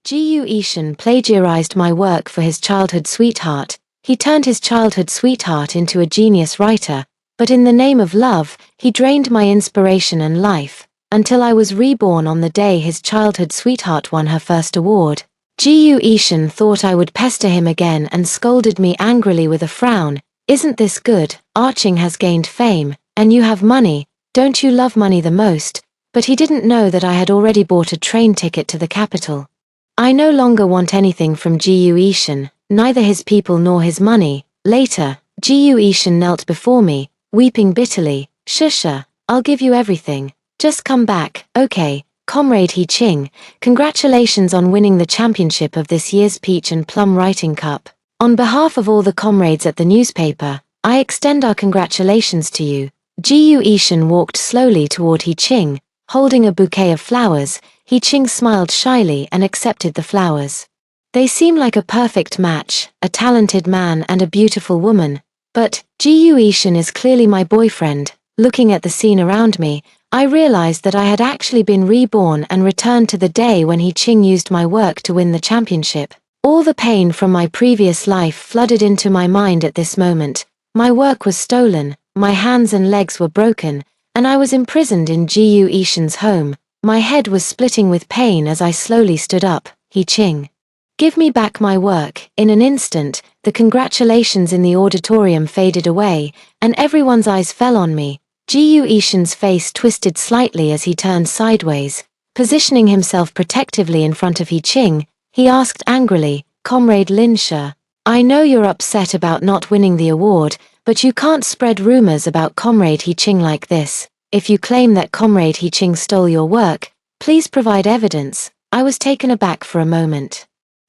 Gu Ishan plagiarized my work for his childhood sweetheart. He turned his childhood sweetheart into a genius writer, but in the name of love, he drained my inspiration and life, until I was reborn on the day his childhood sweetheart won her first award. Gu Ishan thought I would pester him again and scolded me angrily with a frown. Isn't this good? Arching has gained fame, and you have money. Don't you love money the most? But he didn't know that I had already bought a train ticket to the capital. I no longer want anything from Gu Ishan, neither his people nor his money. Later, Gu Ishan knelt before me, weeping bitterly. Shusha, I'll give you everything. Just come back, okay? Comrade He Ching, congratulations on winning the championship of this year's Peach and Plum Writing Cup. On behalf of all the comrades at the newspaper, I extend our congratulations to you. Gu Ishan walked slowly toward He Ching, holding a bouquet of flowers. He Ching smiled shyly and accepted the flowers. They seem like a perfect match, a talented man and a beautiful woman. But Gu Ishan is clearly my boyfriend. Looking at the scene around me, I realized that I had actually been reborn and returned to the day when He Ching used my work to win the championship. All the pain from my previous life flooded into my mind at this moment. My work was stolen, my hands and legs were broken, and I was imprisoned in Gu Ishan's home. My head was splitting with pain as I slowly stood up. He Ching, give me back my work. In an instant, the congratulations in the auditorium faded away, and everyone's eyes fell on me. Gu Ishan's face twisted slightly as he turned sideways. Positioning himself protectively in front of He Ching, he asked angrily, Comrade Linsha, I know you're upset about not winning the award, but you can't spread rumors about Comrade He Ching like this. If you claim that Comrade He Ching stole your work, please provide evidence. I was taken aback for a moment.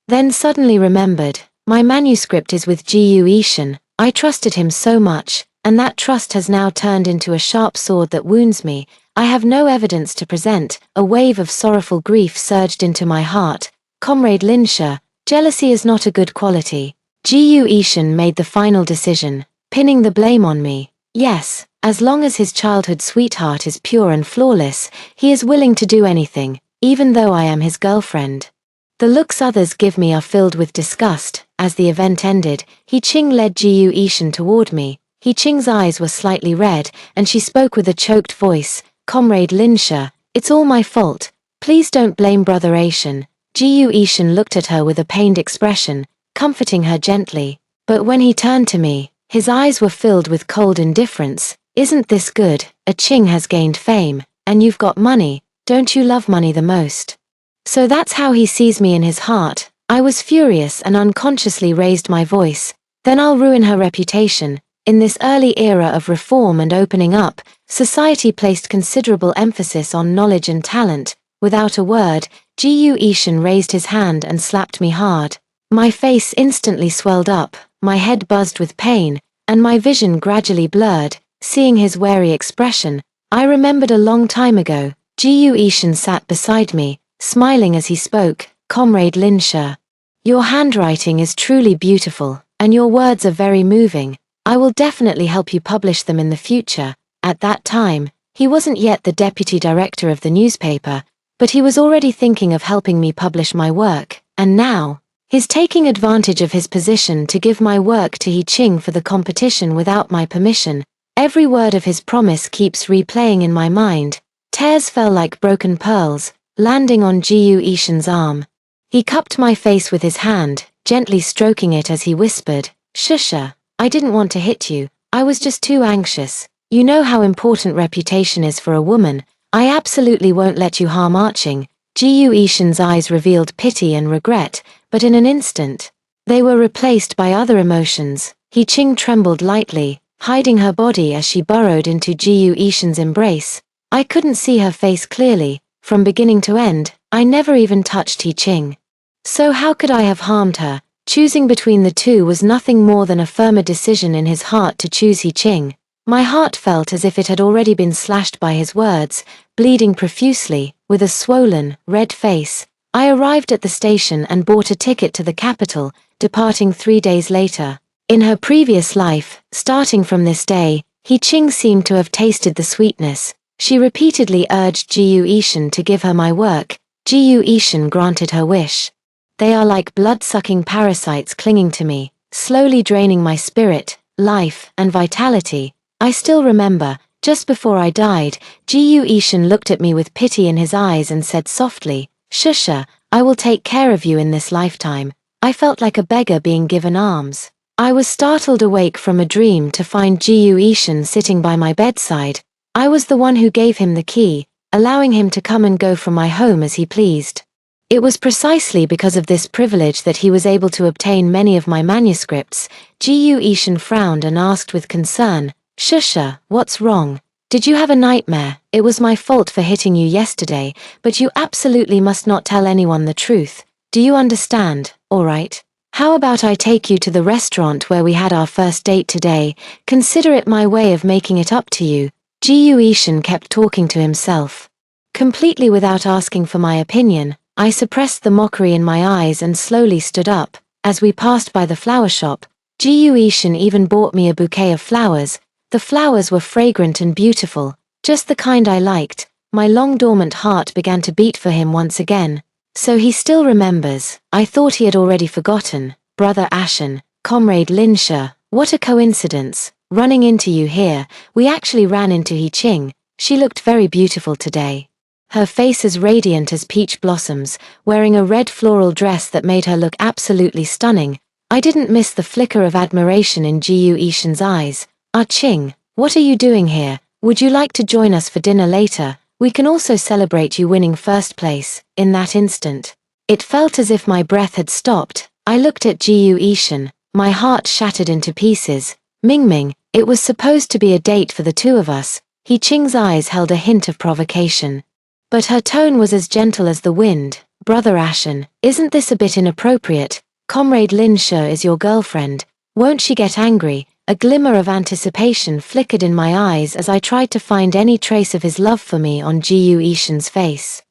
Then suddenly remembered, my manuscript is with Gu Ishan. I trusted him so much, and that trust has now turned into a sharp sword that wounds me. I have no evidence to present. A wave of sorrowful grief surged into my heart. Comrade Linsha, jealousy is not a good quality. Gu Ishan made the final decision, pinning the blame on me. Yes, as long as his childhood sweetheart is pure and flawless, he is willing to do anything, even though I am his girlfriend. The looks others give me are filled with disgust. As the event ended, He Ching led Gu Ishan toward me. He Ching's eyes were slightly red, and she spoke with a choked voice. Comrade Linsha, it's all my fault. Please don't blame Brother Ishan. Gu Ishan looked at her with a pained expression, comforting her gently. But when he turned to me, his eyes were filled with cold indifference. Isn't this good? A Ching has gained fame, and you've got money. Don't you love money the most? So that's how he sees me in his heart. I was furious and unconsciously raised my voice. Then I'll ruin her reputation. In this early era of reform and opening up, society placed considerable emphasis on knowledge and talent. Without a word, Gu Ishan raised his hand and slapped me hard. My face instantly swelled up, my head buzzed with pain, and my vision gradually blurred. Seeing his wary expression, I remembered a long time ago. Gu Ishan sat beside me, smiling as he spoke. Comrade Linsha, your handwriting is truly beautiful, and your words are very moving. I will definitely help you publish them in the future. At that time, he wasn't yet the deputy director of the newspaper, but he was already thinking of helping me publish my work, and now, he's taking advantage of his position to give my work to He Ching for the competition without my permission. Every word of his promise keeps replaying in my mind. Tears fell like broken pearls, landing on Gu Ishan's arm. He cupped my face with his hand, gently stroking it as he whispered, Shusha, I didn't want to hit you, I was just too anxious. You know how important reputation is for a woman. I absolutely won't let you harm Arching. Gu Ishan's eyes revealed pity and regret, but in an instant, they were replaced by other emotions. He Ching trembled lightly, hiding her body as she burrowed into Gu Ishan's embrace. I couldn't see her face clearly. From beginning to end, I never even touched He Ching. So how could I have harmed her? Choosing between the two was nothing more than a firmer decision in his heart to choose He Ching. My heart felt as if it had already been slashed by his words, bleeding profusely. With a swollen, red face, I arrived at the station and bought a ticket to the capital, departing 3 days later. In her previous life, starting from this day, He Ching seemed to have tasted the sweetness. She repeatedly urged Gu Ishan to give her my work. Gu Ishan granted her wish. They are like blood-sucking parasites clinging to me, slowly draining my spirit, life, and vitality. I still remember, just before I died, Ji Ishan looked at me with pity in his eyes and said softly, "Shusha, I will take care of you in this lifetime." I felt like a beggar being given alms. I was startled awake from a dream to find Ji Ishan sitting by my bedside. I was the one who gave him the key, allowing him to come and go from my home as he pleased. It was precisely because of this privilege that he was able to obtain many of my manuscripts. Ji Ishan frowned and asked with concern, "Shusha, what's wrong? Did you have a nightmare? It was my fault for hitting you yesterday, but you absolutely must not tell anyone the truth. Do you understand? All right. How about I take you to the restaurant where we had our first date today? Consider it my way of making it up to you." Ji Ishan kept talking to himself. Completely without asking for my opinion, I suppressed the mockery in my eyes and slowly stood up. As we passed by the flower shop, Ji Ishan even bought me a bouquet of flowers. The flowers were fragrant and beautiful, just the kind I liked. My long dormant heart began to beat for him once again. So he still remembers. I thought he had already forgotten. Brother Ashen, Comrade Linsha, what a coincidence. Running into you here, we actually ran into He Ching. She looked very beautiful today. Her face as radiant as peach blossoms, wearing a red floral dress that made her look absolutely stunning. I didn't miss the flicker of admiration in Ji Ishan's eyes. "Ah Ching, what are you doing here? Would you like to join us for dinner later? We can also celebrate you winning first place." In that instant, it felt as if my breath had stopped. I looked at Ji Ishan, my heart shattered into pieces. Mingming, it was supposed to be a date for the two of us. He Ching's eyes held a hint of provocation. But her tone was as gentle as the wind. "Brother Ashen, isn't this a bit inappropriate? Comrade Linsha is your girlfriend. Won't she get angry?" A glimmer of anticipation flickered in my eyes as I tried to find any trace of his love for me on Ji Ishan's face.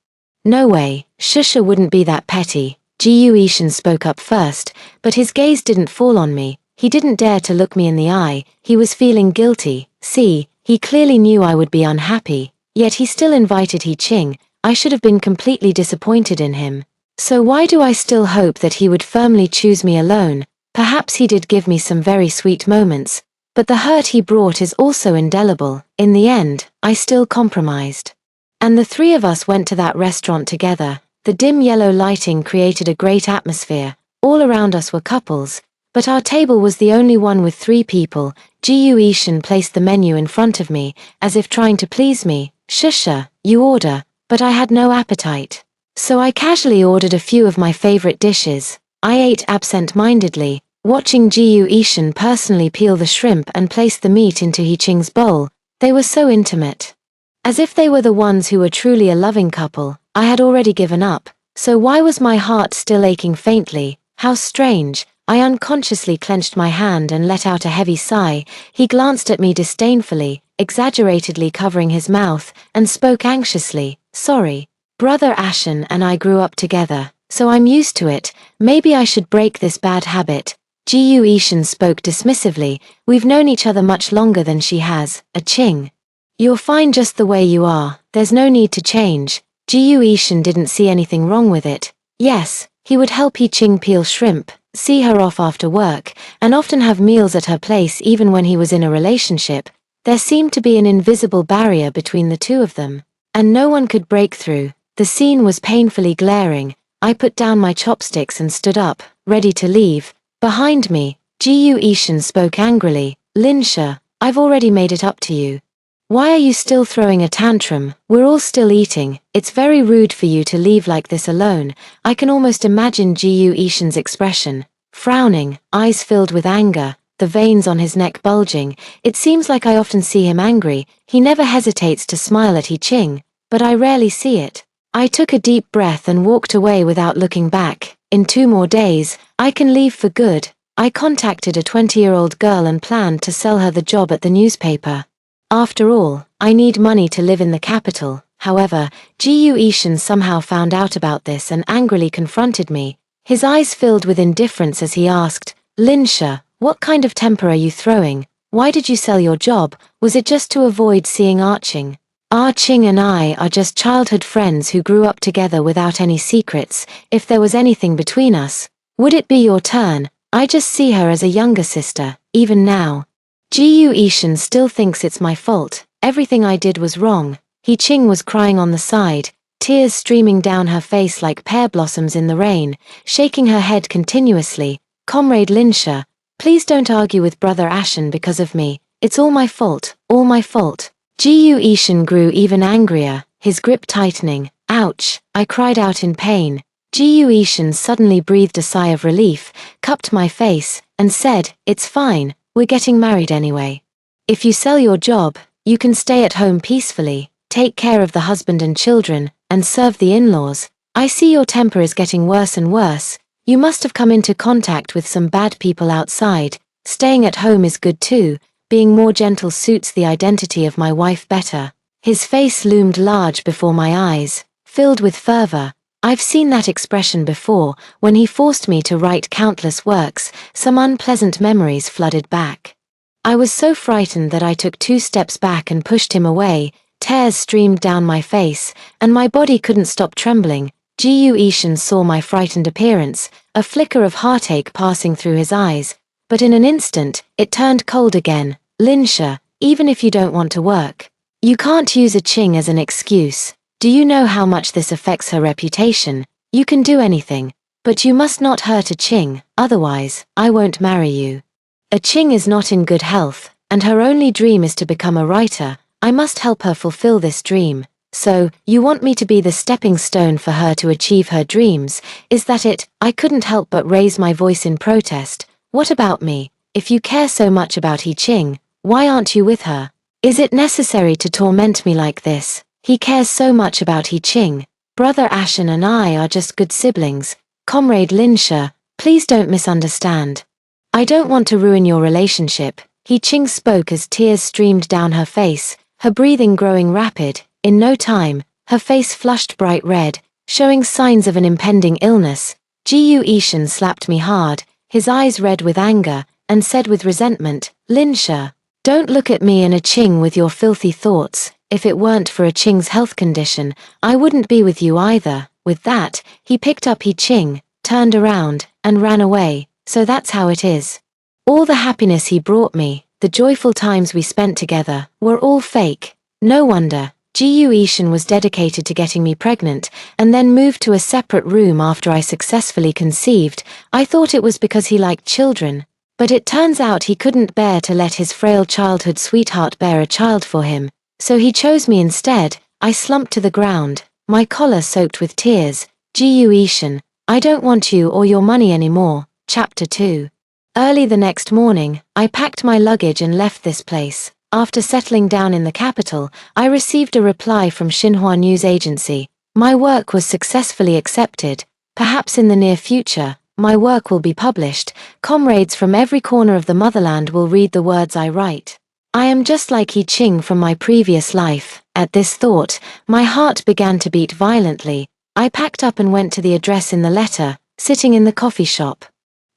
"No way, Shusha wouldn't be that petty." Ji Ishan spoke up first, but his gaze didn't fall on me. He didn't dare to look me in the eye. He was feeling guilty. See, he clearly knew I would be unhappy. Yet he still invited He Ching. I should have been completely disappointed in him. So why do I still hope that he would firmly choose me alone? Perhaps he did give me some very sweet moments, but the hurt he brought is also indelible. In the end, I still compromised. And the three of us went to that restaurant together. The dim yellow lighting created a great atmosphere. All around us were couples, but our table was the only one with 3 people. Ji Ishan placed the menu in front of me, as if trying to please me. "Shusha, you order." But I had no appetite. So I casually ordered a few of my favorite dishes. I ate absent-mindedly, watching Ji Ishan personally peel the shrimp and place the meat into He Ching's bowl. They were so intimate. As if they were the ones who were truly a loving couple. I had already given up. So why was my heart still aching faintly? How strange. I unconsciously clenched my hand and let out a heavy sigh. He glanced at me disdainfully, exaggeratedly covering his mouth, and spoke anxiously. "Sorry. Brother Ashen and I grew up together, so I'm used to it. Maybe I should break this bad habit." Ji Ishan spoke dismissively. "We've known each other much longer than she has. A Ching. You're fine just the way you are. There's no need to change." Ji Ishan didn't see anything wrong with it. Yes, he would help He Ching peel shrimp, see her off after work, and often have meals at her place even when he was in a relationship. There seemed to be an invisible barrier between the two of them, and no one could break through. The scene was painfully glaring. I put down my chopsticks and stood up, ready to leave. Behind me, Ji Ishan spoke angrily. "Linsha, I've already made it up to you. Why are you still throwing a tantrum? We're all still eating. It's very rude for you to leave like this alone." I can almost imagine Ji Ishan's expression. Frowning, eyes filled with anger, the veins on his neck bulging. It seems like I often see him angry. He never hesitates to smile at He Ching, but I rarely see it. I took a deep breath and walked away without looking back. In 2 more days, I can leave for good. I contacted a 20-year-old girl and planned to sell her the job at the newspaper. After all, I need money to live in the capital. However, Ji Ishan somehow found out about this and angrily confronted me. His eyes filled with indifference as he asked, "Linsha, what kind of temper are you throwing? Why did you sell your job? Was it just to avoid seeing Arching?" Ah Ching and I are just childhood friends who grew up together without any secrets. If there was anything between us, would it be your turn? I just see her as a younger sister, even now. Gu Ishan still thinks it's my fault. Everything I did was wrong. He Ching was crying on the side, tears streaming down her face like pear blossoms in the rain, shaking her head continuously. Comrade Linsha, please don't argue with Brother Ashen because of me. It's all my fault, all my fault. Gu Ishan grew even angrier, his grip tightening. Ouch, I cried out in pain. Gu Ishan suddenly breathed a sigh of relief, cupped my face, and said, "It's fine, we're getting married anyway. If you sell your job, you can stay at home peacefully, take care of the husband and children, and serve the in-laws. I see your temper is getting worse and worse. You must have come into contact with some bad people outside. Staying at home is good too. Being more gentle suits the identity of my wife better." His face loomed large before my eyes, filled with fervor. I've seen that expression before, when he forced me to write countless works. Some unpleasant memories flooded back. I was so frightened that I took 2 steps back and pushed him away. Tears streamed down my face, and my body couldn't stop trembling. Gu Ishan saw my frightened appearance, a flicker of heartache passing through his eyes. But in an instant, it turned cold again. "Linsha, even if you don't want to work, you can't use a Ching as an excuse. Do you know how much this affects her reputation? You can do anything, but you must not hurt a Ching, otherwise, I won't marry you. A Ching is not in good health, and her only dream is to become a writer. I must help her fulfill this dream. So, you want me to be the stepping stone for her to achieve her dreams, is that it?" I couldn't help but raise my voice in protest. "What about me? If you care so much about He Ching, why aren't you with her? Is it necessary to torment me like this? He cares so much about He Ching. Brother Ashen and I are just good siblings. Comrade Linsha, please don't misunderstand. I don't want to ruin your relationship." He Ching spoke as tears streamed down her face, her breathing growing rapid. In no time, her face flushed bright red, showing signs of an impending illness. Gu Ishan slapped me hard, his eyes red with anger, and said with resentment, "Linsha, don't look at me and a Ching with your filthy thoughts. If it weren't for a Ching's health condition, I wouldn't be with you either." With that, he picked up He Ching, turned around, and ran away. So that's how it is. All the happiness he brought me, the joyful times we spent together, were all fake. No wonder. Gu Ishan was dedicated to getting me pregnant, and then moved to a separate room after I successfully conceived. I thought it was because he liked children. But it turns out he couldn't bear to let his frail childhood sweetheart bear a child for him. So he chose me instead. I slumped to the ground, my collar soaked with tears. "Gu Ishan, I don't want you or your money anymore." Chapter 2. Early the next morning, I packed my luggage and left this place. After settling down in the capital, I received a reply from Xinhua News Agency. My work was successfully accepted. Perhaps in the near future, my work will be published. Comrades from every corner of the motherland will read the words I write. I am just like He Ching from my previous life. At this thought, my heart began to beat violently. I packed up and went to the address in the letter, sitting in the coffee shop.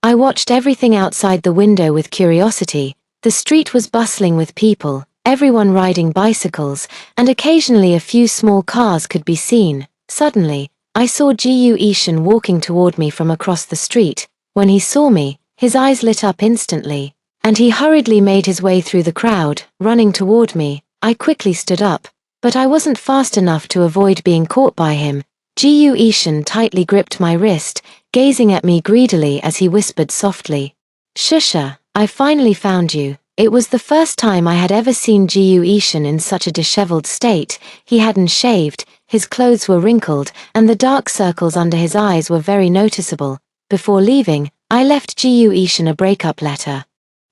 I watched everything outside the window with curiosity. The street was bustling with people, everyone riding bicycles, and occasionally a few small cars could be seen. Suddenly, I saw Gu Ishan walking toward me from across the street. When he saw me, his eyes lit up instantly, and he hurriedly made his way through the crowd, running toward me. I quickly stood up, but I wasn't fast enough to avoid being caught by him. Gu Ishan tightly gripped my wrist, gazing at me greedily as he whispered softly, "Shusha, I finally found you." It was the first time I had ever seen Gu Ishan in such a disheveled state. He hadn't shaved, his clothes were wrinkled, and the dark circles under his eyes were very noticeable. Before leaving, I left Gu Ishan a breakup letter.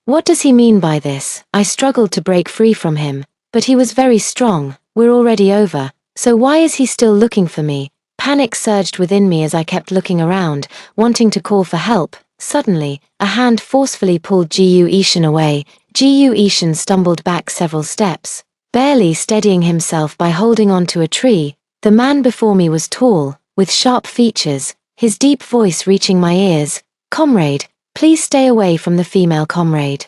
What does he mean by this? I struggled to break free from him, but he was very strong. "We're already over, so why is he still looking for me?" Panic surged within me as I kept looking around, wanting to call for help. Suddenly, a hand forcefully pulled Gu Ishan away. Gu Ishan stumbled back several steps, barely steadying himself by holding onto a tree. The man before me was tall, with sharp features, his deep voice reaching my ears. "Comrade, please stay away from the female comrade.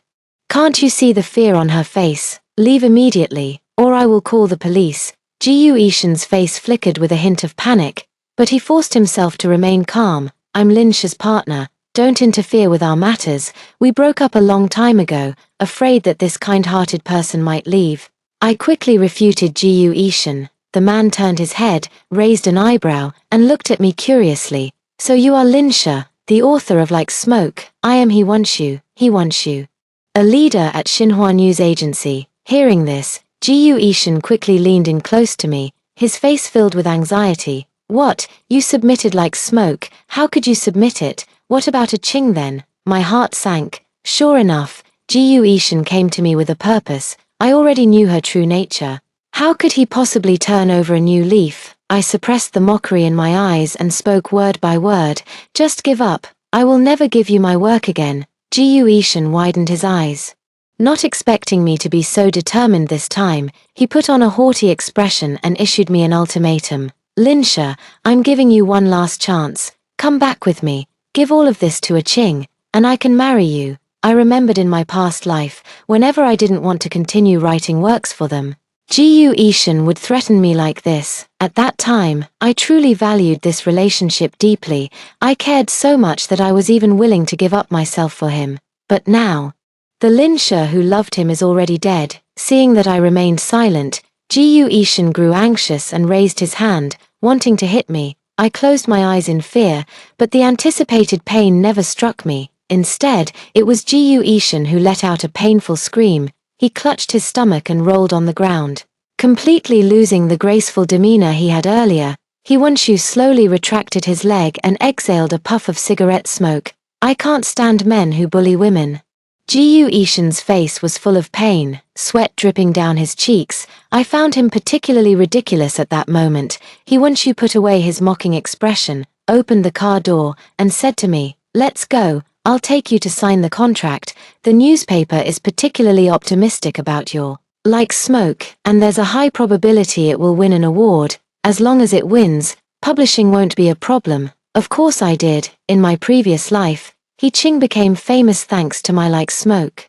Can't you see the fear on her face? Leave immediately, or I will call the police." Ji Ishan's face flickered with a hint of panic, but he forced himself to remain calm. I'm Linsha's partner, don't interfere with our matters, we broke up a long time ago, afraid that this kind-hearted person might leave. I quickly refuted Ji Ishan. The man turned his head, raised an eyebrow, and looked at me curiously. So you are Linsha, the author of Like Smoke. I am he wants you. A leader at Xinhua News Agency. Hearing this, Ji Ishan quickly leaned in close to me, his face filled with anxiety. What, you submitted Like Smoke? How could you submit it? What about a Qing then? My heart sank. Sure enough, Ji Ishan came to me with a purpose. I already knew her true nature. How could he possibly turn over a new leaf? I suppressed the mockery in my eyes and spoke word by word. Just give up. I will never give you my work again. Ji Ishan widened his eyes. Not expecting me to be so determined this time, he put on a haughty expression and issued me an ultimatum. Linsha, I'm giving you one last chance. Come back with me. Give all of this to a Qing, and I can marry you. I remembered in my past life, whenever I didn't want to continue writing works for them, Ji Ishan would threaten me like this. At that time, I truly valued this relationship deeply. I cared so much that I was even willing to give up myself for him. But now, the Linsha who loved him is already dead. Seeing that I remained silent, Ji Ishan grew anxious and raised his hand, wanting to hit me. I closed my eyes in fear, but the anticipated pain never struck me. Instead, it was Ji Ishan who let out a painful scream. He clutched his stomach and rolled on the ground. Completely losing the graceful demeanor he had earlier, Hiwanshu slowly retracted his leg and exhaled a puff of cigarette smoke. I can't stand men who bully women. Ji Ishan's face was full of pain, sweat dripping down his cheeks. I found him particularly ridiculous at that moment. Hiwanshu put away his mocking expression, opened the car door, and said to me, "Let's go. I'll take you to sign the contract. The newspaper is particularly optimistic about your Like Smoke, and there's a high probability it will win an award. As long as it wins, publishing won't be a problem." Of course I did. In my previous life, He Qing became famous thanks to my Like Smoke.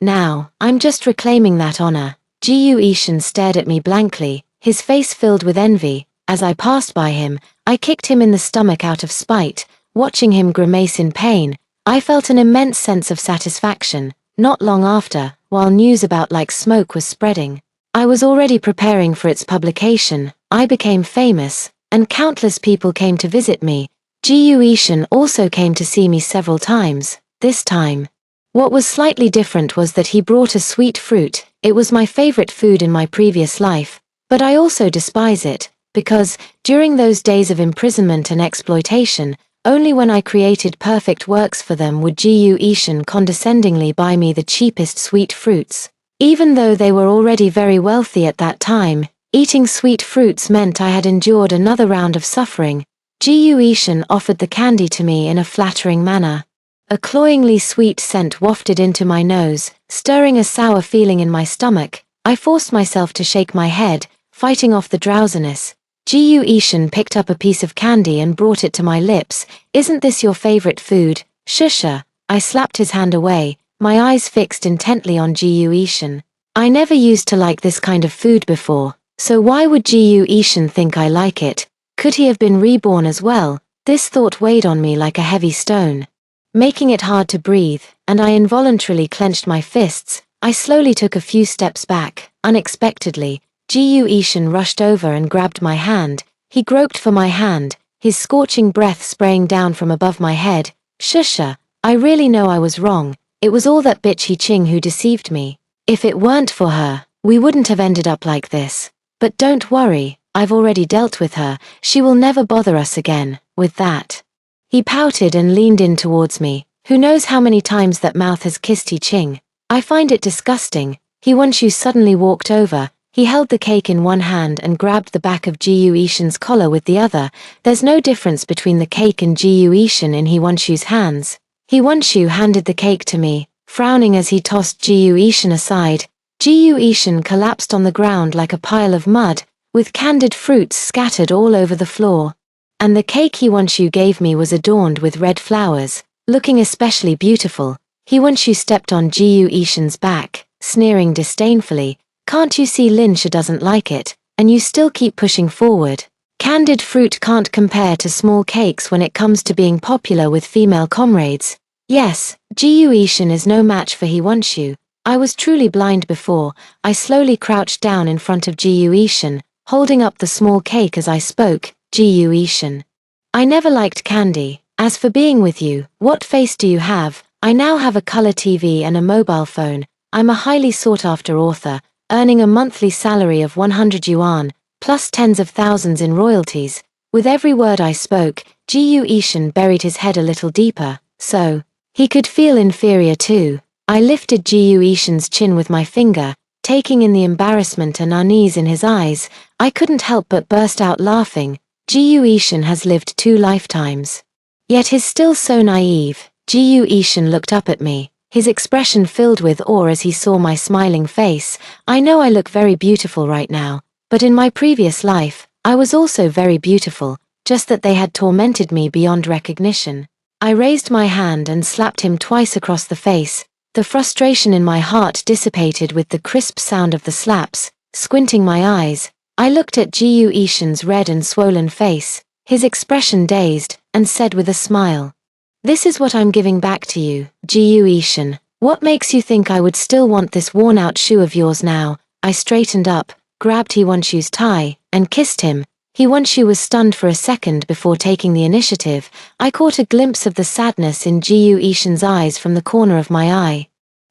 Now, I'm just reclaiming that honor. Ji Ishan stared at me blankly, his face filled with envy. As I passed by him, I kicked him in the stomach out of spite. Watching him grimace in pain, I felt an immense sense of satisfaction. Not long after, while news about Like Smoke was spreading, I was already preparing for its publication. I became famous, and countless people came to visit me. Ji Ishan also came to see me several times. This time, what was slightly different was that he brought a sweet fruit. It was my favorite food in my previous life, but I also despise it, because, during those days of imprisonment and exploitation, only when I created perfect works for them would Ji Ishan condescendingly buy me the cheapest sweet fruits. Even though they were already very wealthy at that time, eating sweet fruits meant I had endured another round of suffering. Ji Ishan offered the candy to me in a flattering manner. A cloyingly sweet scent wafted into my nose, stirring a sour feeling in my stomach. I forced myself to shake my head, fighting off the drowsiness. Ji Ishan picked up a piece of candy and brought it to my lips. "Isn't this your favorite food?" "Shusha." I slapped his hand away, my eyes fixed intently on Ji Ishan. I never used to like this kind of food before, so why would Ji Ishan think I like it? Could he have been reborn as well? This thought weighed on me like a heavy stone, making it hard to breathe, and I involuntarily clenched my fists. I slowly took a few steps back. Unexpectedly, Ji Ishan rushed over and grabbed my hand. He groped for my hand, his scorching breath spraying down from above my head. "Shusha, I really know I was wrong. It was all that bitch He Qing who deceived me. If it weren't for her, we wouldn't have ended up like this. But don't worry, I've already dealt with her. She will never bother us again." With that, he pouted and leaned in towards me. Who knows how many times that mouth has kissed He Qing? I find it disgusting. Hiwanshu suddenly walked over. He held the cake in one hand and grabbed the back of Ji Ishan's collar with the other. There's no difference between the cake and Ji Ishan in Hiwanshu's hands. Hiwanshu handed the cake to me, frowning as he tossed Ji Ishan aside. Ji Ishan collapsed on the ground like a pile of mud, with candied fruits scattered all over the floor. And the cake Hiwanshu gave me was adorned with red flowers, looking especially beautiful. Hiwanshu stepped on Ji Ishan's back, sneering disdainfully. "Can't you see Linsha doesn't like it, and you still keep pushing forward. Candied fruit can't compare to small cakes when it comes to being popular with female comrades. Yes, Jiu Ishin is no match for He Wants You. I was truly blind before. I slowly crouched down in front of Jiu Ishin, holding up the small cake as I spoke. Jiu Ishin, I never liked candy. As for being with you, what face do you have? I now have a color TV and a mobile phone. I'm a highly sought-after author, earning a monthly salary of 100 yuan, plus tens of thousands in royalties. With every word I spoke, Jiu Ishin buried his head a little deeper, so he could feel inferior too. I lifted Jiu Ishin's chin with my finger, taking in the embarrassment and unease in his eyes. I couldn't help but burst out laughing. Jiu Ishin has lived 2 lifetimes. Yet he's still so naive. Jiu Ishin looked up at me, his expression filled with awe as he saw my smiling face. I know I look very beautiful right now, but in my previous life, I was also very beautiful, just that they had tormented me beyond recognition. I raised my hand and slapped him twice across the face. The frustration in my heart dissipated with the crisp sound of the slaps. Squinting my eyes, I looked at Jiu Ishin's red and swollen face, his expression dazed, and said with a smile, "This is what I'm giving back to you, Jiu Ishin. What makes you think I would still want this worn-out shoe of yours now?" I straightened up, grabbed He Wants You's tie, and kissed him. He Wants You was stunned for a second before taking the initiative. I caught a glimpse of the sadness in Jiu Ishin's eyes from the corner of my eye.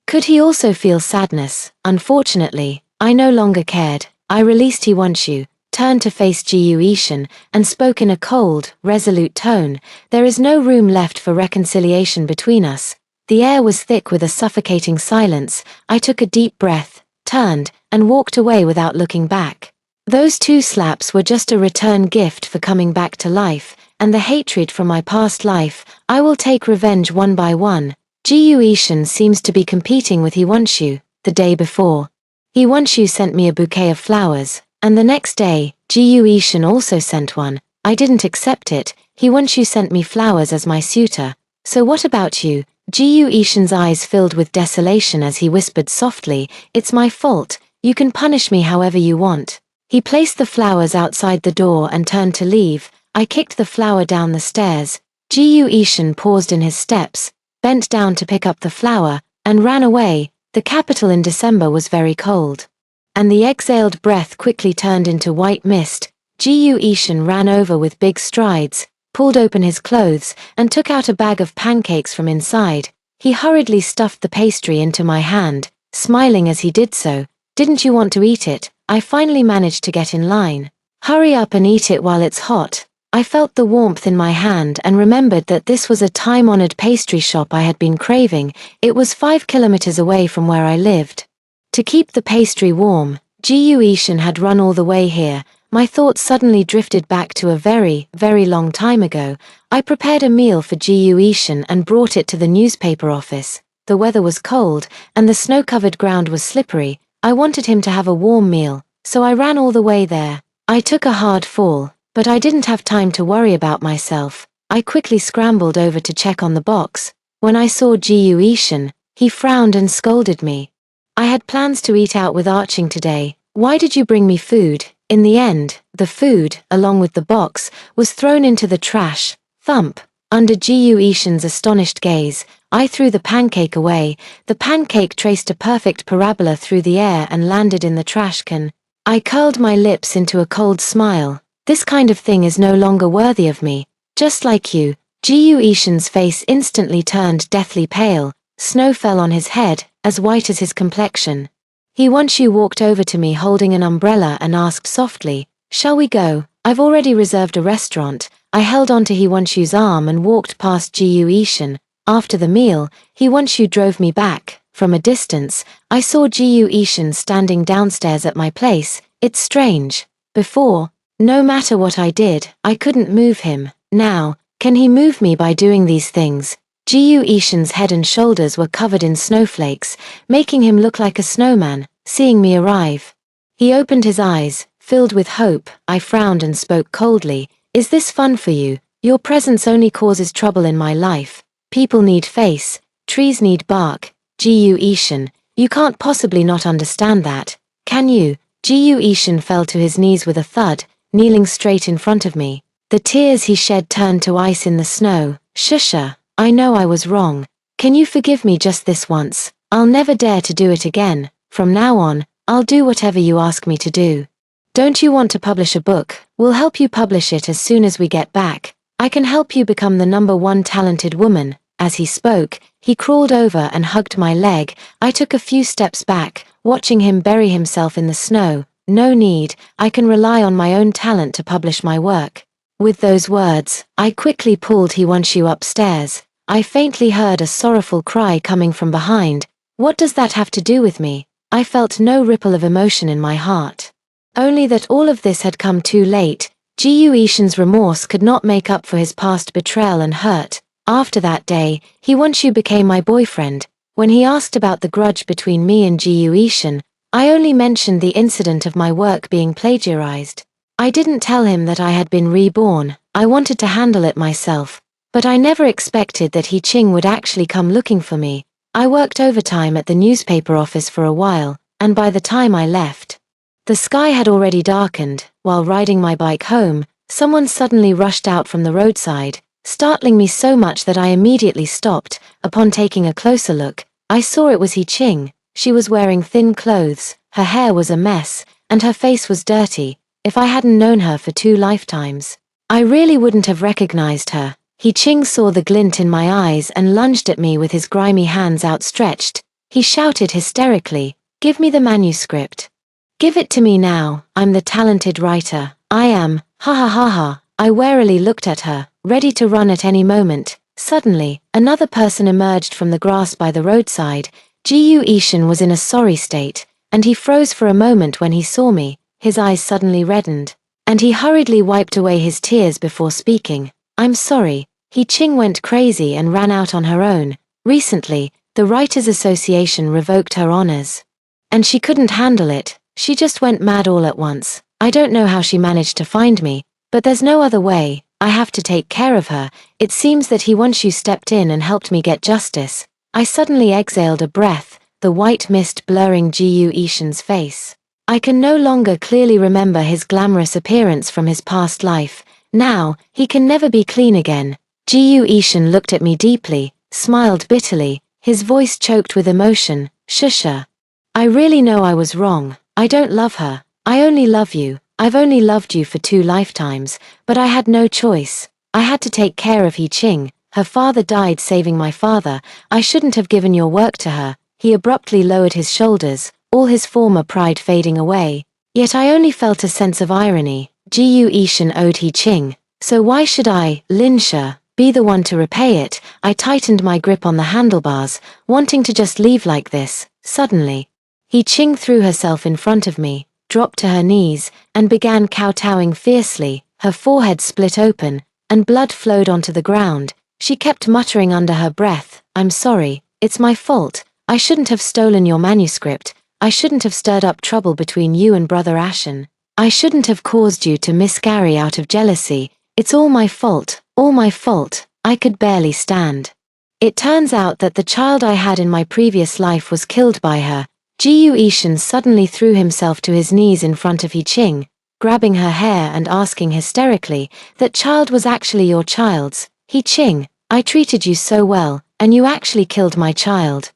Could he also feel sadness? Unfortunately, I no longer cared. I released He Wants You, turned to face Jiu Ishin, and spoke in a cold, resolute tone. There is no room left for reconciliation between us. The air was thick with a suffocating silence. I took a deep breath, turned, and walked away without looking back. Those 2 slaps were just a return gift for coming back to life, and the hatred from my past life. I will take revenge one by one. Jiu Ishin seems to be competing with He Wants You. The day before, He Wants You sent me a bouquet of flowers, and the next day, Jiu Ishin also sent one. I didn't accept it. He Wants You sent me flowers as my suitor. So what about you? Jiu Ishin's eyes filled with desolation as he whispered softly, "It's my fault. You can punish me however you want." He placed the flowers outside the door and turned to leave. I kicked the flower down the stairs. Jiu Ishin paused in his steps, bent down to pick up the flower, and ran away. The capital in December was very cold, and the exhaled breath quickly turned into white mist. Jiu Ishin ran over with big strides, pulled open his clothes, and took out a bag of pancakes from inside. He hurriedly stuffed the pastry into my hand, smiling as he did so. "Didn't you want to eat it?" I finally managed to get in line. "Hurry up and eat it while it's hot." I felt the warmth in my hand and remembered that this was a time-honored pastry shop I had been craving. It was 5 kilometers away from where I lived. To keep the pastry warm, Jiu Ishin had run all the way here. My thoughts suddenly drifted back to a very, very long time ago. I prepared a meal for Jiu Ishin and brought it to the newspaper office. The weather was cold, and the snow-covered ground was slippery. I wanted him to have a warm meal, so I ran all the way there. I took a hard fall, but I didn't have time to worry about myself. I quickly scrambled over to check on the box. When I saw Jiu Ishin, he frowned and scolded me. "I had plans to eat out with Arching today. Why did you bring me food?" In the end, the food, along with the box, was thrown into the trash. Thump! Under Jiu Ishin's astonished gaze, I threw the pancake away. The pancake traced a perfect parabola through the air and landed in the trash can. I curled my lips into a cold smile. This kind of thing is no longer worthy of me. Just like you. Jiu Ishin's face instantly turned deathly pale. Snow fell on his head, as white as his complexion. He Wants You walked over to me holding an umbrella and asked softly, "Shall we go? I've already reserved a restaurant." I held onto He Wants You's arm and walked past Jiu Ishin. After the meal, He Wants You drove me back. From a distance, I saw Jiu Ishin standing downstairs at my place. It's strange. Before, no matter what I did, I couldn't move him. Now, can he move me by doing these things? Jiu Ishin's head and shoulders were covered in snowflakes, making him look like a snowman. Seeing me arrive, he opened his eyes, filled with hope. I frowned and spoke coldly. "Is this fun for you? Your presence only causes trouble in my life. People need face, trees need bark." Jiu Ishin, you can't possibly not understand that, can you? Ji Ishan fell to his knees with a thud, kneeling straight in front of me. The tears he shed turned to ice in the snow. Shusha, I know I was wrong. Can you forgive me just this once? I'll never dare to do it again. From now on, I'll do whatever you ask me to do. Don't you want to publish a book? We'll help you publish it as soon as we get back. I can help you become the #1 talented woman. As he spoke, he crawled over and hugged my leg. I took a few steps back, watching him bury himself in the snow. No need, I can rely on my own talent to publish my work. With those words, I quickly pulled Hiwanshu upstairs. I faintly heard a sorrowful cry coming from behind. What does that have to do with me? I felt no ripple of emotion in my heart. Only that all of this had come too late. Ji Ishan's remorse could not make up for his past betrayal and hurt. After that day, Hiwanshu became my boyfriend. When he asked about the grudge between me and Ji Ishan, I only mentioned the incident of my work being plagiarized. I didn't tell him that I had been reborn. I wanted to handle it myself. But I never expected that He Ching would actually come looking for me. I worked overtime at the newspaper office for a while, and by the time I left, the sky had already darkened. While riding my bike home, someone suddenly rushed out from the roadside, startling me so much that I immediately stopped. Upon taking a closer look, I saw it was He Ching. She was wearing thin clothes, her hair was a mess, and her face was dirty. If I hadn't known her for 2 lifetimes, I really wouldn't have recognized her. He Ching saw the glint in my eyes and lunged at me with his grimy hands outstretched. He shouted hysterically, "Give me the manuscript. Give it to me now, I'm the talented writer. I am, ha ha ha ha." I warily looked at her, ready to run at any moment. Suddenly, another person emerged from the grass by the roadside. Ji Ishan was in a sorry state, and he froze for a moment when he saw me. His eyes suddenly reddened, and he hurriedly wiped away his tears before speaking. "I'm sorry." He Ching went crazy and ran out on her own. Recently, the Writers Association revoked her honors, and she couldn't handle it. She just went mad all at once. I don't know how she managed to find me, but there's no other way. I have to take care of her. It seems that Hiwanshu stepped in and helped me get justice. I suddenly exhaled a breath, the white mist blurring Ji Ishan's face. I can no longer clearly remember his glamorous appearance from his past life. Now, he can never be clean again. Ji Ishan looked at me deeply, smiled bitterly, his voice choked with emotion. "Shusha. I really know I was wrong. I don't love her. I only love you. I've only loved you for 2 lifetimes, but I had no choice. I had to take care of He Ching. Her father died saving my father. I shouldn't have given your work to her." He abruptly lowered his shoulders, all his former pride fading away. Yet I only felt a sense of irony. Ji Ishan owed He Ching, so why should I, Linsha, be the one to repay it? I tightened my grip on the handlebars, wanting to just leave like this. Suddenly, He Ching threw herself in front of me, dropped to her knees, and began kowtowing fiercely. Her forehead split open, and blood flowed onto the ground. She kept muttering under her breath, "I'm sorry, it's my fault. I shouldn't have stolen your manuscript. I shouldn't have stirred up trouble between you and Brother Ashen. I shouldn't have caused you to miscarry out of jealousy. It's all my fault, all my fault." I could barely stand. It turns out that the child I had in my previous life was killed by her. Ji Ishan suddenly threw himself to his knees in front of He Ching, grabbing her hair and asking hysterically, "That child was actually your child's. He Ching, I treated you so well, and you actually killed my child."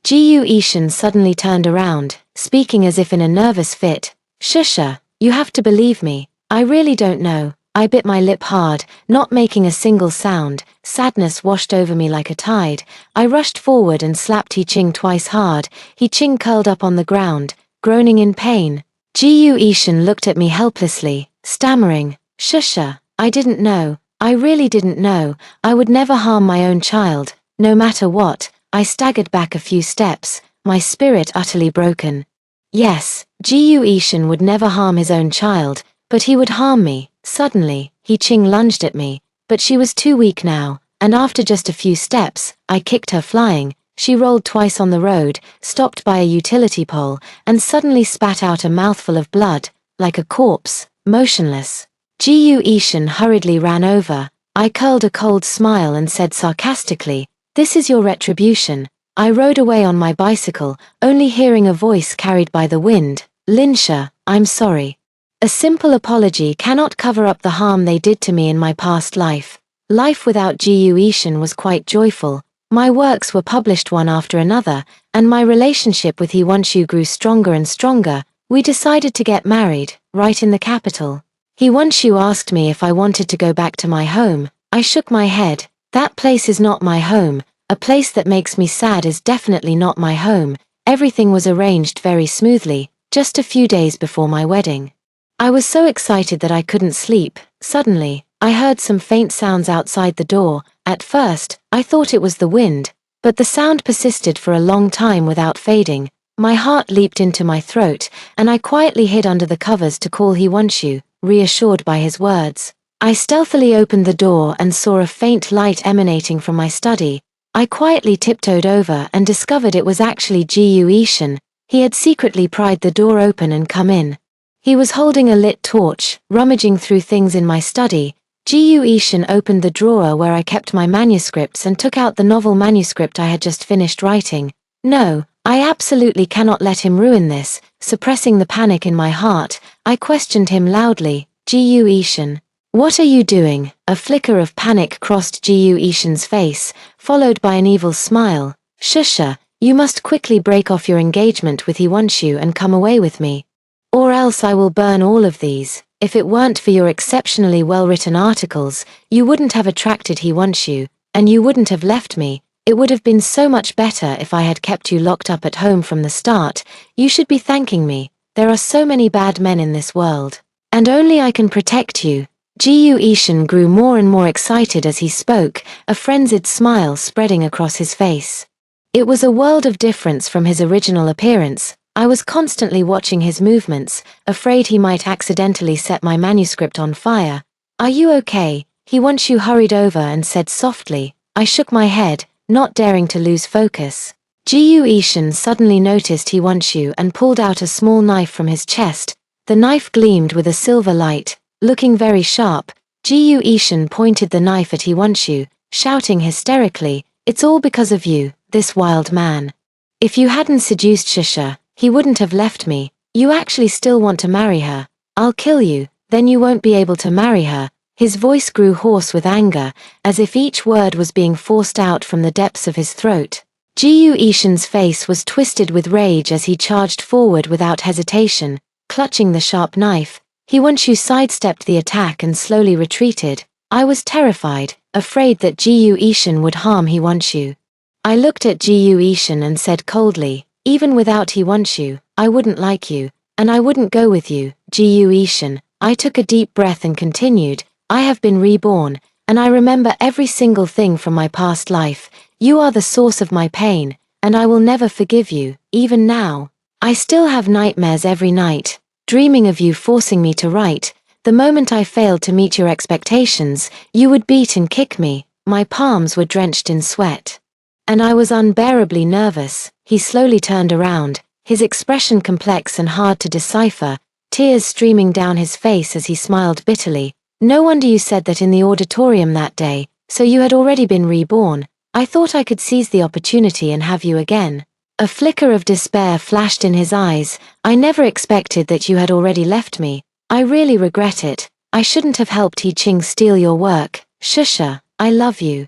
Ji Ishan suddenly turned around, speaking as if in a nervous fit. "Shusha, you have to believe me. I really don't know." I bit my lip hard, not making a single sound. Sadness washed over me like a tide. I rushed forward and slapped He Ching twice hard. He Ching curled up on the ground, groaning in pain. Ji Ishan looked at me helplessly, stammering, "Shusha, I didn't know. I really didn't know. I would never harm my own child, no matter what." I staggered back a few steps, my spirit utterly broken. Yes, Ji Ishan would never harm his own child, but he would harm me. Suddenly, He Ching lunged at me, but she was too weak now, and after just a few steps, I kicked her flying. She rolled twice on the road, stopped by a utility pole, and suddenly spat out a mouthful of blood, like a corpse, motionless. Ji Ishan hurriedly ran over. I curled a cold smile and said sarcastically, "This is your retribution." I rode away on my bicycle, only hearing a voice carried by the wind. "Linsha, I'm sorry. A simple apology cannot cover up the harm they did to me in my past life. Life without Ji Ishin was quite joyful. My works were published one after another, and my relationship with Hee grew stronger and stronger. We decided to get married, right in the capital. Hee asked me if I wanted to go back to my home. I shook my head. That place is not my home. A place that makes me sad is definitely not my home. Everything was arranged very smoothly, just a few days before my wedding. I was so excited that I couldn't sleep. Suddenly, I heard some faint sounds outside the door. At first, I thought it was the wind, but the sound persisted for a long time without fading. My heart leaped into my throat, and I quietly hid under the covers to call Hee reassured by his words. I stealthily opened the door and saw a faint light emanating from my study. I quietly tiptoed over and discovered it was actually Ji Ishin. He had secretly pried the door open and come in. He was holding a lit torch, rummaging through things in my study. Ji Ishin opened the drawer where I kept my manuscripts and took out the novel manuscript I had just finished writing. No, I absolutely cannot let him ruin this. Suppressing the panic in my heart, I questioned him loudly. Ji Ishin, what are you doing? A flicker of panic crossed Ji Ishin's face, followed by an evil smile. Shusha, you must quickly break off your engagement with Hee and come away with me. Or else I will burn all of these. If it weren't for your exceptionally well-written articles, you wouldn't have attracted Hee and you wouldn't have left me. It would have been so much better if I had kept you locked up at home from the start. You should be thanking me. There are so many bad men in this world. And only I can protect you. Ji Ishin grew more and more excited as he spoke, a frenzied smile spreading across his face. It was a world of difference from his original appearance. I was constantly watching his movements, afraid he might accidentally set my manuscript on fire. Are you okay? Hee hurried over and said softly. I shook my head, not daring to lose focus. Ji Ishin suddenly noticed Hee and pulled out a small knife from his chest. The knife gleamed with a silver light. Looking very sharp, Ji Ishin pointed the knife at Hee, shouting hysterically, "It's all because of you, this wild man. If you hadn't seduced Shusha, he wouldn't have left me. You actually still want to marry her. I'll kill you, then you won't be able to marry her." His voice grew hoarse with anger, as if each word was being forced out from the depths of his throat. Ji Ishin's face was twisted with rage as he charged forward without hesitation, clutching the sharp knife. Hee sidestepped the attack and slowly retreated. I was terrified, afraid that Ji Ishin would harm Hee. I looked at Ji Ishin and said coldly, "Even without Hee, I wouldn't like you, and I wouldn't go with you, Ji Ishin." I took a deep breath and continued, "I have been reborn, and I remember every single thing from my past life. You are the source of my pain, and I will never forgive you, even now. I still have nightmares every night, dreaming of you forcing me to write. The moment I failed to meet your expectations, you would beat and kick me." My palms were drenched in sweat. And I was unbearably nervous. He slowly turned around, his expression complex and hard to decipher, tears streaming down his face as he smiled bitterly. "No wonder you said that in the auditorium that day, so you had already been reborn. I thought I could seize the opportunity and have you again." A flicker of despair flashed in his eyes. "I never expected that you had already left me. I really regret it. I shouldn't have helped Hee steal your work. Shusha, I love you.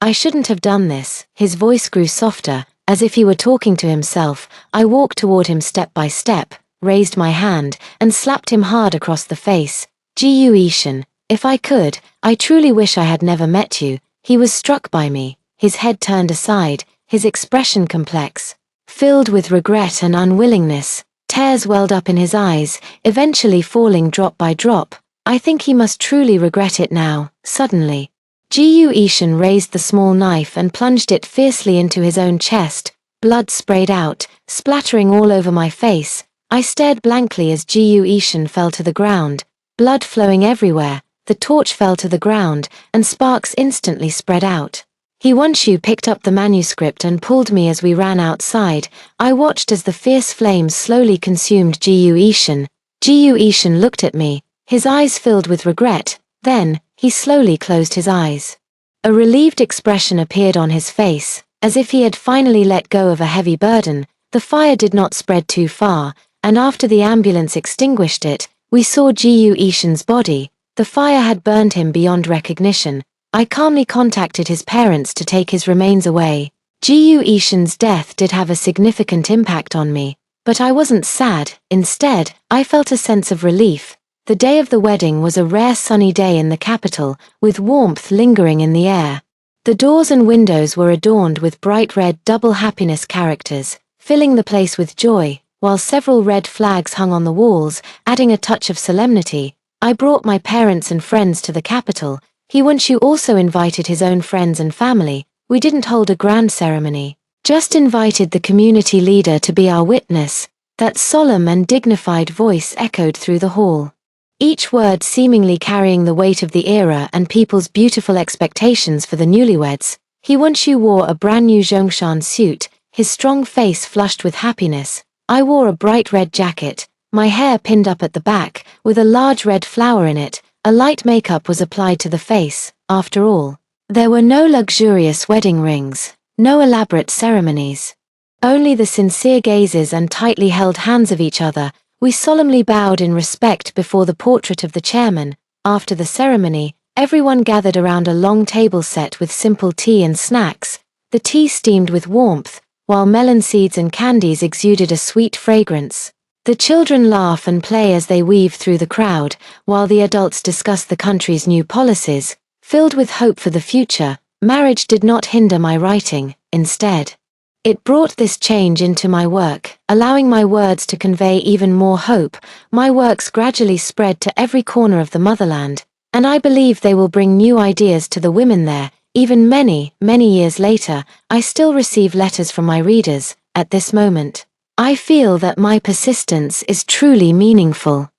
I shouldn't have done this." His voice grew softer, as if he were talking to himself. I walked toward him step by step, raised my hand, and slapped him hard across the face. "Ji Ishin, if I could, I truly wish I had never met you." He was struck by me, his head turned aside, his expression complex, filled with regret and unwillingness. Tears welled up in his eyes, eventually falling drop by drop. "I think he must truly regret it now." Suddenly, Ji Ishin raised the small knife and plunged it fiercely into his own chest. Blood sprayed out, splattering all over my face. I stared blankly as Ji Ishin fell to the ground, blood flowing everywhere. The torch fell to the ground, and sparks instantly spread out. Hee picked up the manuscript and pulled me as we ran outside. I watched as the fierce flames slowly consumed Ji Ishin. Ji Ishin looked at me, his eyes filled with regret. Then, he slowly closed his eyes. A relieved expression appeared on his face, as if he had finally let go of a heavy burden. The fire did not spread too far, and after the ambulance extinguished it, we saw Gu Ishan's body. The fire had burned him beyond recognition. I calmly contacted his parents to take his remains away. Gu Ishan's death did have a significant impact on me, but I wasn't sad. Instead, I felt a sense of relief. The day of the wedding was a rare sunny day in the capital, with warmth lingering in the air. The doors and windows were adorned with bright red double happiness characters, filling the place with joy, while several red flags hung on the walls, adding a touch of solemnity. I brought my parents and friends to the capital. Hiwanshu also invited his own friends and family. We didn't hold a grand ceremony, just invited the community leader to be our witness. That solemn and dignified voice echoed through the hall, each word seemingly carrying the weight of the era and people's beautiful expectations for the newlyweds. Hiwanshu wore a brand new Zhongshan suit, his strong face flushed with happiness. I wore a bright red jacket, my hair pinned up at the back, with a large red flower in it. A light makeup was applied to the face. After all, there were no luxurious wedding rings, no elaborate ceremonies. Only the sincere gazes and tightly held hands of each other. We solemnly bowed in respect before the portrait of the chairman. After the ceremony, everyone gathered around a long table set with simple tea and snacks. The tea steamed with warmth, while melon seeds and candies exuded a sweet fragrance. The children laugh and play as they weave through the crowd, while the adults discuss the country's new policies. Filled with hope for the future, marriage did not hinder my writing. Instead, it brought this change into my work, allowing my words to convey even more hope. My works gradually spread to every corner of the motherland, and I believe they will bring new ideas to the women there. Even many, many years later, I still receive letters from my readers. At this moment, I feel that my persistence is truly meaningful.